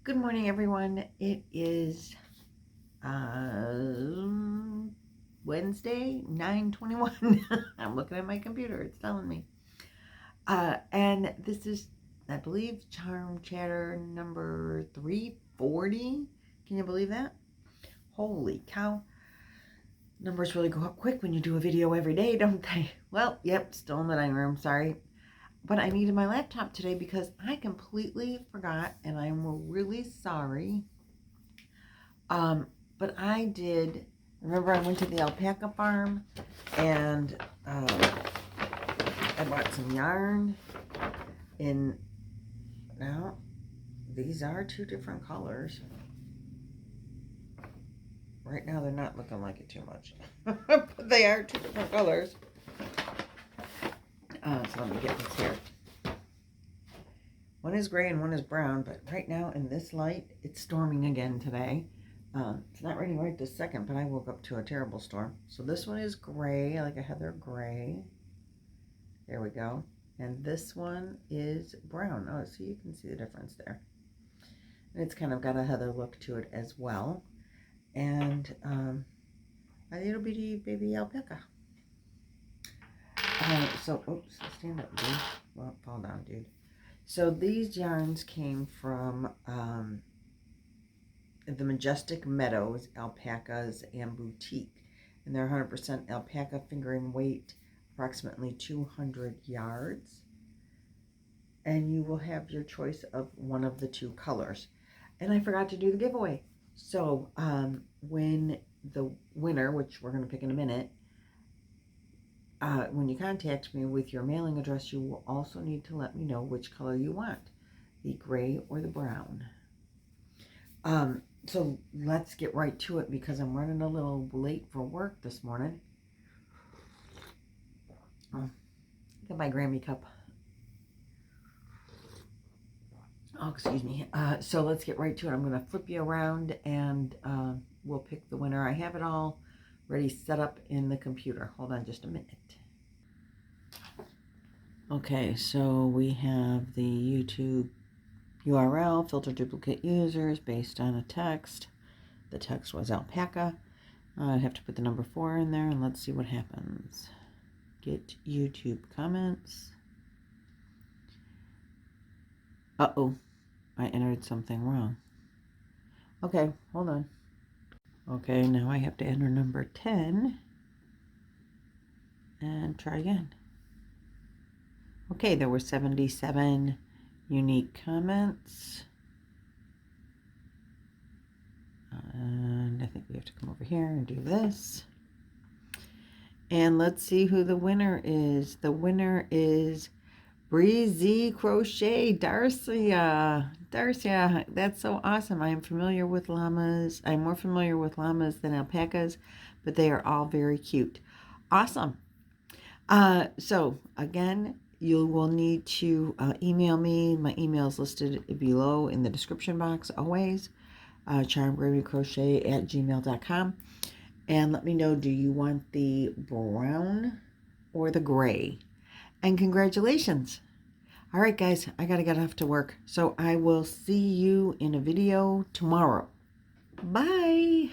Good morning, everyone. It is Wednesday, 9:21. I'm looking at my computer. It's telling me. And this is, I believe, Charm Chatter number 340. Can you believe that? Holy cow. Numbers really go up quick when you do a video every day, don't they? Well, yep, still in the dining room. Sorry. But I needed my laptop today because I completely forgot, and I'm really sorry. But I did, remember I went to the alpaca farm and I bought some yarn now these are two different colors. Right now they're not looking like it too much, but they are two different colors. So let me get this here. One is gray and one is brown, but right now in this light, it's storming again today. It's not raining right this second, but I woke up to a terrible storm. So this one is gray, like a heather gray. There we go. And this one is brown. Oh, so you can see the difference there. And it's kind of got a heather look to it as well. And a little bitty baby alpaca. So, oops, stand up, dude. Well, fall down, dude. So these yarns came from the Majestic Meadows Alpacas and Boutique. And they're 100% alpaca, fingering weight, approximately 200 yards. And you will have your choice of one of the two colors. And I forgot to do the giveaway. So when the winner, which we're going to pick in a minute, when you contact me with your mailing address, you will also need to let me know which color you want, the gray or the brown. So let's get right to it because I'm running a little late for work this morning. Get my Grammy cup. Oh, excuse me. So let's get right to it. I'm going to flip you around and we'll pick the winner. I have it all ready set up in the computer. Hold on just a minute. Okay, so we have the YouTube URL, filter duplicate users based on a text. The text was alpaca. I have to put the number 4 in there and let's see what happens. Get YouTube comments. Uh-oh, I entered something wrong. Okay, hold on. Okay, now I have to enter number 10 and try again. Okay, there were 77 unique comments. And I think we have to come over here and do this. And let's see who the winner is. The winner is Breezy Crochet, Darcia. Darcia, that's so awesome. I am familiar with llamas. I'm more familiar with llamas than alpacas, but they are all very cute. Awesome. So again, you will need to email me. My email is listed below in the description box always. charmedgrammycrochet@gmail.com. And let me know, do you want the brown or the gray? And congratulations. All right, guys, I got to get off to work. So I will see you in a video tomorrow. Bye.